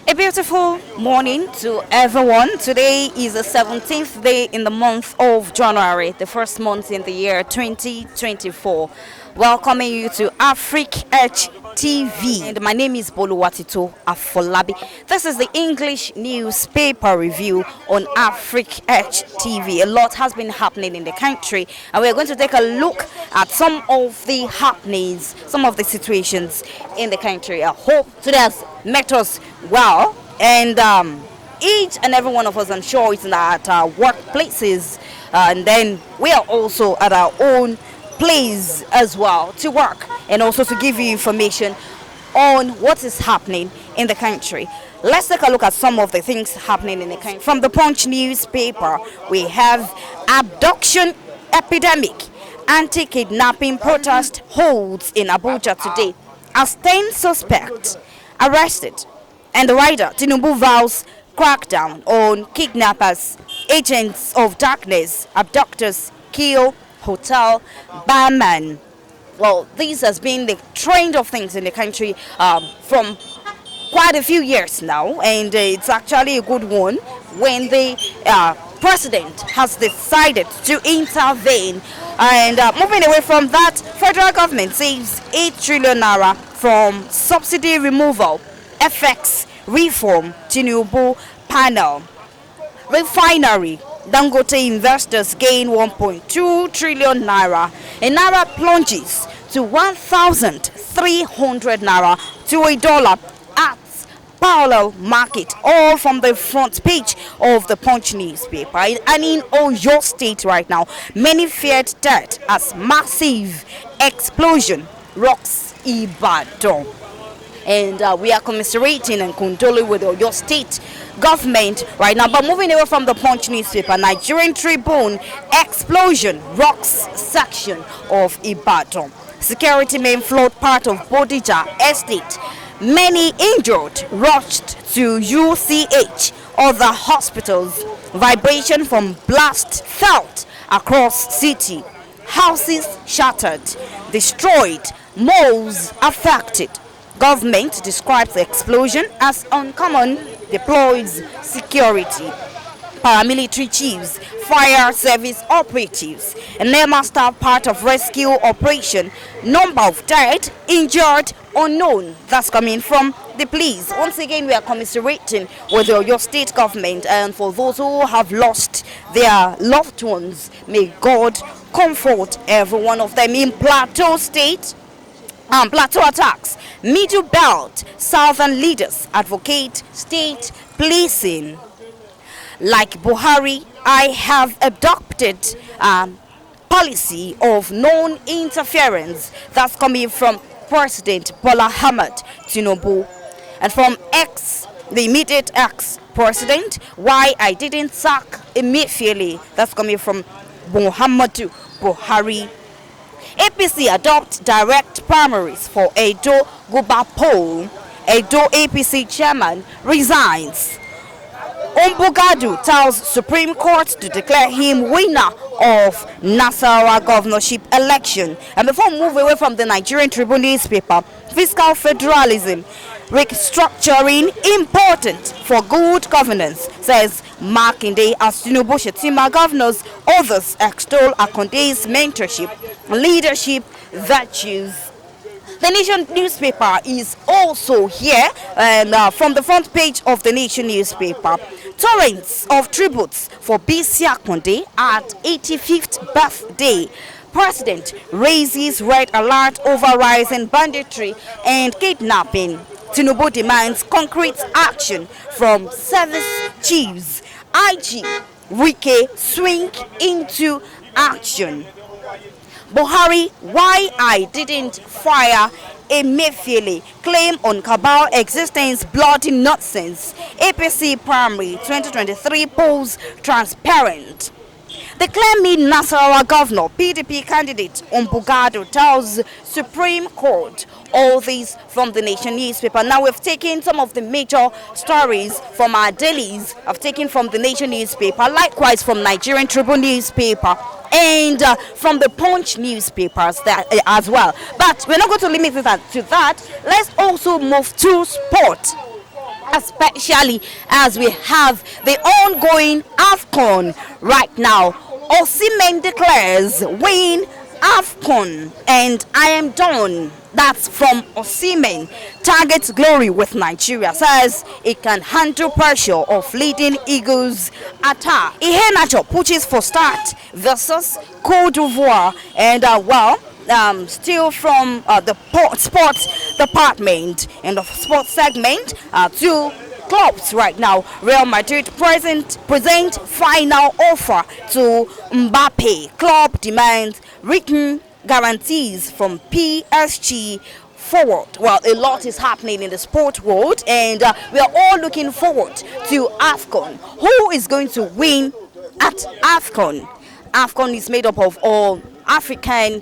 A beautiful morning to everyone. Today is the 17th day in the month of January, the first month in the year 2024. Welcoming you to Afric Edge TV. And my name is Boluwatito Afolabi. This is the English newspaper review on Afric Edge TV. A lot has been happening in the country, and we're going to take a look at some of the happenings, some of the situations in the country. I hope today has met us well, and each and every one of us, I'm sure, is at our workplaces, and then we are also at our own place as well to work and also to give you information on what is happening in the country. Let's take a look at some of the things happening in the country. From the Punch newspaper, we have abduction epidemic. Anti-kidnapping protest holds in Abuja today as 10 suspects arrested. And the writer, Tinubu vows crackdown on kidnappers, agents of darkness, abductors, kill hotel barman. Well, this has been the trend of things in the country from quite a few years now, and it's actually a good one when the president has decided to intervene. And moving away from that, federal government saves 8 trillion naira from subsidy removal. FX reform, Tinubu panel. Refinery, Dangote investors gain 1.2 trillion naira. And naira plunges to 1,300 naira to a dollar at parallel market, all from the front page of the Punch newspaper. And in Oyo State right now, many feared death as massive explosion rocks Ibadan. And we are commiserating and condoling with your state government right now. But moving away from the Punch newspaper, Nigerian Tribune, explosion rocks section of Ibadan. Security men flood part of Bodija estate. Many injured rushed to UCH. Other hospitals. Vibration from blast felt across city. Houses shattered, destroyed, malls affected. Government describes the explosion as uncommon, deploys security. Paramilitary chiefs, fire service operatives, and NEMA staff part of rescue operation. Number of dead, injured, unknown. That's coming from the police. Once again, we are commiserating with your state government, and for those who have lost their loved ones, may God comfort every one of them. In Plateau State, plateau attacks, Middle Belt, Southern leaders advocate state policing. Like Buhari, I have adopted policy of non-interference. That's coming from President Bola Ahmed Tinubu. And from the immediate ex-president, why I didn't sack immediately. That's coming from Muhammadu Buhari. APC adopt direct primaries for Edo Guba poll. Edo APC chairman resigns. Ombugadu tells Supreme Court to declare him winner of Nasarawa governorship election. And before we move away from the Nigerian Tribune newspaper, fiscal federalism, restructuring important for good governance, says Makinde as Tinubu Shettima governors. Others extol Akonde's mentorship, leadership, virtues. The Nation newspaper is also here, and from the front page of the Nation newspaper, torrents of tributes for B.C. Akonde at 85th birthday. President raises red alert over rising banditry and kidnapping. Tinubu demands concrete action from service chiefs. IG Wike swing into action. Buhari, why I didn't fire Emefiele, claim on cabal existence bloody nonsense. APC primary 2023 polls transparent. Declare me Nasarawa governor. PDP candidate Ombugadu tells Supreme Court. All these from the Nation newspaper. Now we've taken some of the major stories from our dailies. I've taken from the Nation newspaper, likewise from Nigerian Tribune newspaper, and from the Punch newspapers as well. But we're not going to limit it to that. Let's also move to sport. especially as we have the ongoing AFCON right now. Osimhen declares win AFCON and I am done. That's from Osimhen. Targets glory with Nigeria. Says it can handle pressure of leading Eagles attack. Iheanacho pushes for start versus Cote d'Ivoire. And still from the sports department and the sports segment, two clubs right now. Real Madrid present final offer to Mbappe. Club demands written guarantees from PSG forward. Well, a lot is happening in the sport world, and we are all looking forward to AFCON. Who is going to win at AFCON? AFCON is made up of all African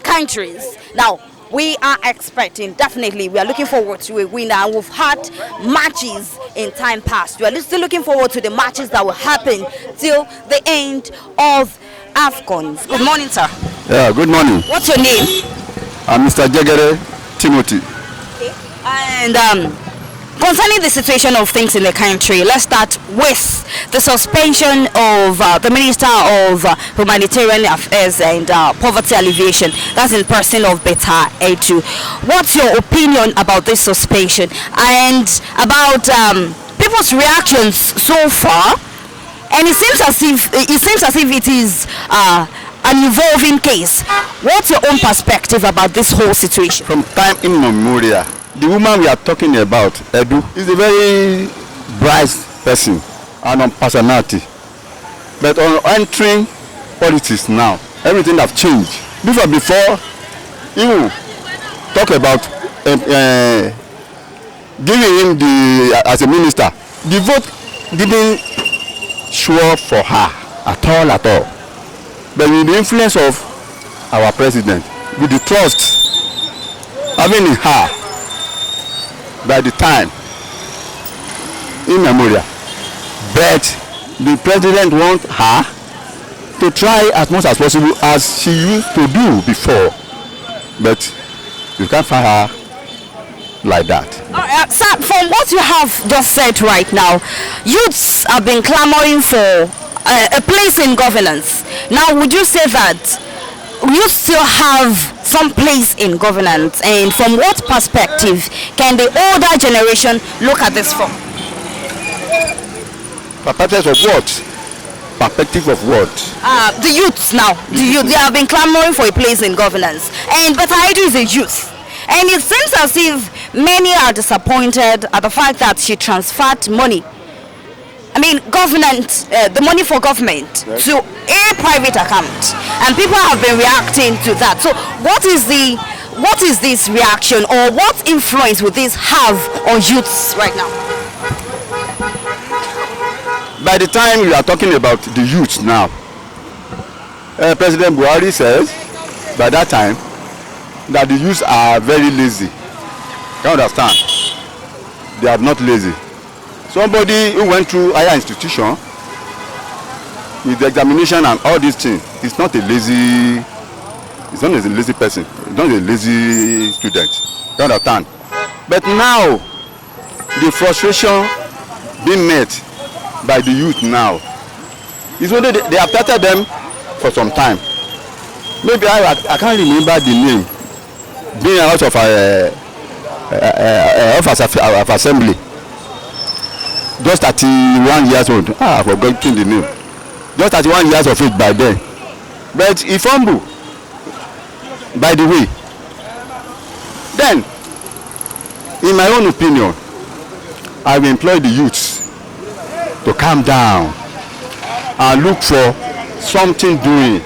countries. Now, we are expecting, definitely, we are looking forward to a winner. We've had matches in time past. We are still looking forward to the matches that will happen till the end of AFCON. Good morning, sir. Yeah, good morning. What's your name? I'm Mr. Jegere Timothy. Okay. And concerning the situation of things in the country, let's start with the suspension of the Minister of Humanitarian Affairs and Poverty Alleviation. That's in person of Beta Edu. What's your opinion about this suspension and about people's reactions so far? And it seems as if it is an evolving case. What's your own perspective about this whole situation? From time immemorial, the woman we are talking about, Edu, is a very bright person and on personality. But on entering politics now, everything has changed. Before, you talk about giving him as a minister, the vote didn't show for her at all. But with the influence of our president, with the trust having in her, by the time immemorial, but the president wants her to try as much as possible as she used to do before, but you can't find her like that. Sir, from what you have just said right now, youths have been clamoring for a place in governance. Now, would you say that you still have some place in governance, and from what perspective can the older generation look at this from? Perspective of what? Perspective of what? The youths now. They have been clamoring for a place in governance, and Beta Edu is a youth. And it seems as if many are disappointed at the fact that she transferred money. I mean, the money for government, right, to a private account, and people have been reacting to that. So, what is this reaction, or what influence would this have on youths right now? By the time we are talking about the youth now, President Buhari says by that time that the youths are very lazy. You understand? They are not lazy. Somebody who went through higher institution with the examination and all these things, it's not a lazy person. It's not a lazy student. You understand? But now, the frustration being met by the youth now is only they have started them for some time. Maybe I can't remember the name. Being out of assembly, just 31 years old. I forgot the name. Just 31 years of age by then. But he fumble. By the way, then, in my own opinion, I will employ the youths to calm down and look for something doing.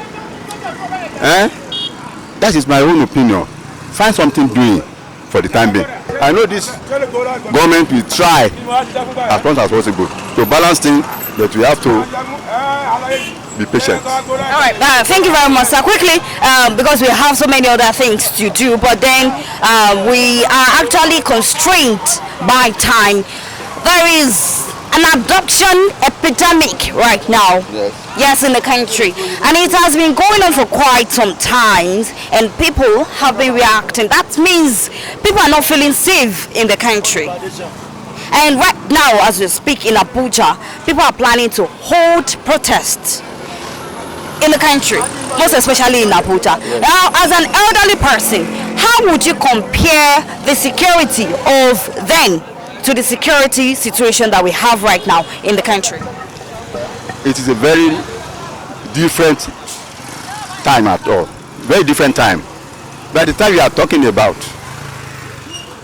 That is my own opinion. Find something doing for the time being. I know this government will try as much as possible to balance things, but we have to be patient. All right, thank you very much, sir. Quickly, because we have so many other things to do, but then we are actually constrained by time. There is an abduction epidemic right now. Yes, in the country, and it has been going on for quite some time, and people have been reacting. That means people are not feeling safe in the country. And right now, as we speak in Abuja, people are planning to hold protests in the country, most especially in Abuja. Now, as an elderly person, how would you compare the security of then to the security situation that we have right now in the country? It is a very different time at all. Very different time. By the time you are talking about,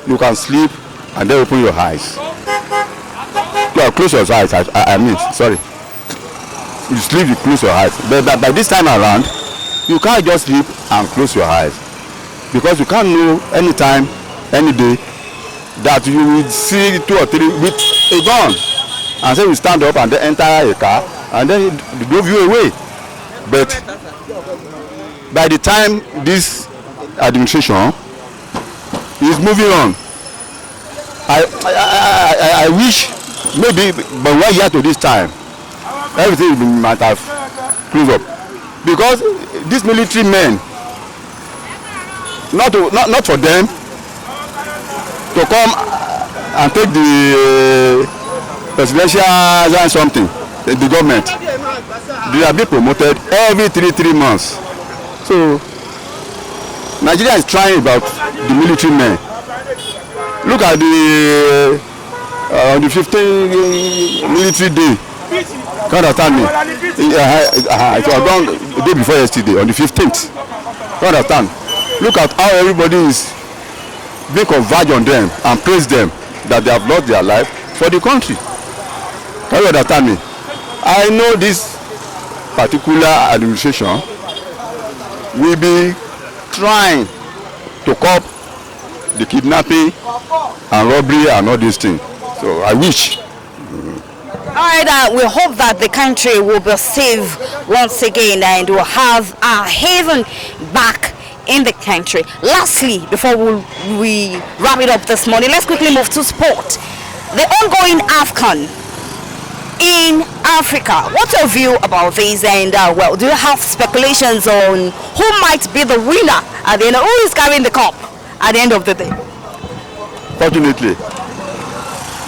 you can sleep and then open your eyes. You close your eyes. I mean, sorry. You sleep, you close your eyes. But by this time around, you can't just sleep and close your eyes, because you can't know any time, any day, that you will see 2 or 3 with a gun, and say you stand up and then enter a car and then they drove you away. But by the time this administration is moving on, I wish maybe by 1 year to this time everything might have closed up, because these military men, not for them to come and take the presidential and something, the government, they are being promoted every 3 months. So Nigeria is trying about the military men. Look at the on the 15th military day. Can't understand me? It was done the day before yesterday, on the 15th. Can't understand? Look at how everybody is being converged on them and praise them that they have lost their life for the country. Can you understand me? I know this particular administration will be trying to curb the kidnapping and robbery and all these things. So I wish. All right, we hope that the country will be safe once again and will have a haven back in the country. Lastly, before we wrap it up this morning, let's quickly move to sport. The ongoing AFCON in Africa. What's your view about this? And well, do you have speculations on who might be the winner at the end? Who is carrying the cup at the end of the day? Fortunately,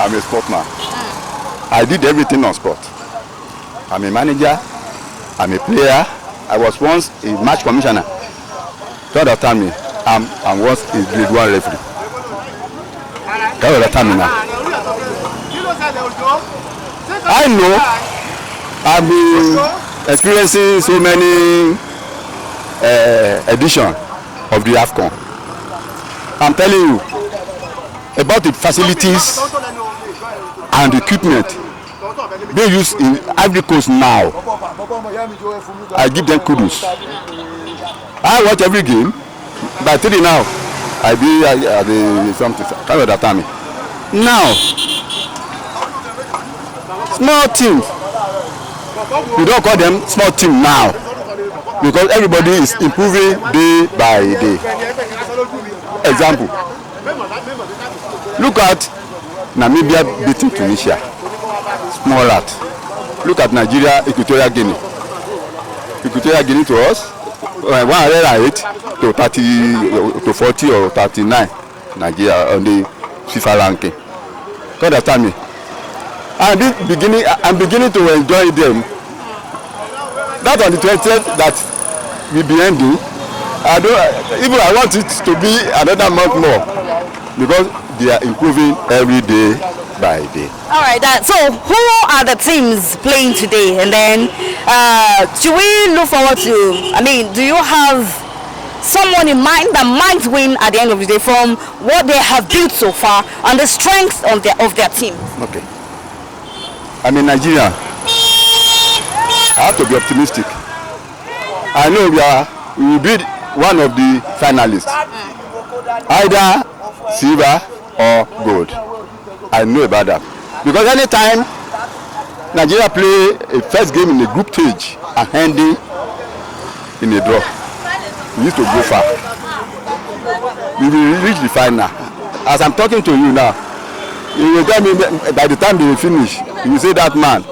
I'm a sportsman. I did everything on sport. I'm a manager, I'm a player. I was once a match commissioner. Don't understand me. I'm once a grade 1 referee. Can you understand me now? I know I've been experiencing so many editions of the AFCON. I'm telling you about the facilities and the equipment they use in Ivory Coast now. I give them kudos. I watch every game. By 3 now, I be at the something. Can you understand me? Now, small teams, we don't call them small team now, because everybody is improving day by day. Example, look at Namibia beating Tunisia, small rat. Look at Nigeria, Equatorial Guinea. Equatorial Guinea to us, 108 to 30 to 40 or 39. Nigeria on the FIFA ranking. Can you understand me? I'm beginning to enjoy them. That on the 20th that we be ending. I want it to be another month more, because they are improving every day by day. All right, so who are the teams playing today? And then should we look forward to, do you have someone in mind that might win at the end of the day from what they have built so far and the strength of their team? Okay. I'm in Nigeria. I have to be optimistic. I know we will be one of the finalists, either silver or gold. I know about that, because anytime Nigeria play a first game in a group stage and ending in a draw, we used to go far. We will reach the final. As I'm talking to you now, you will tell me by the time they will finish, you will say that man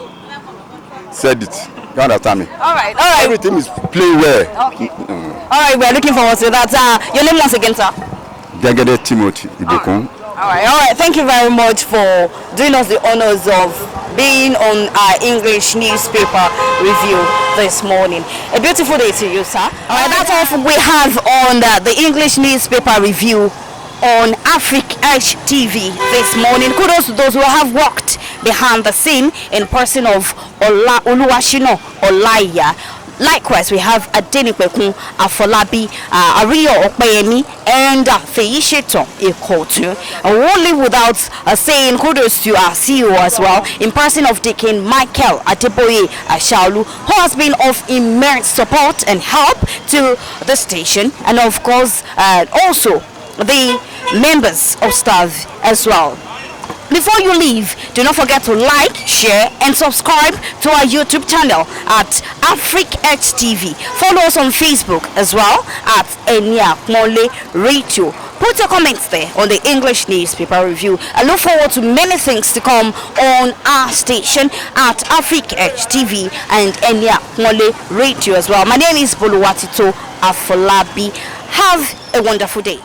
said it. You understand me? All right. Everything is playing well. Okay. All right, we are looking forward to that. Your name once again, sir? Jegede Timothy Ibekun. All All right. Thank you very much for doing us the honors of being on our English newspaper review this morning. A beautiful day to you, sir. All right, that's all we have on the English newspaper review on Africa Edge TV this morning. Kudos to those who have worked behind the scene in person of Oluwashino Olaiya. Likewise, we have Adenipekun Afolabi, Ariyo Okpeyemi, and Feisheton Ikotu. And we won't leave without saying kudos to our CEO as well, in person of Deacon Michael Adeboye Ashaolu, who has been of immense support and help to the station, and of course, also the members of staff as well. Before you leave, do not forget to like, share, and subscribe to our YouTube channel at Africa Edge TV. Follow us on Facebook as well at Enya Mole Radio. Put your comments there on the English newspaper review. I look forward to many things to come on our station at Africa Edge TV and Enya Mole Radio as well. My name is Boluwatito Afolabi. Have a wonderful day.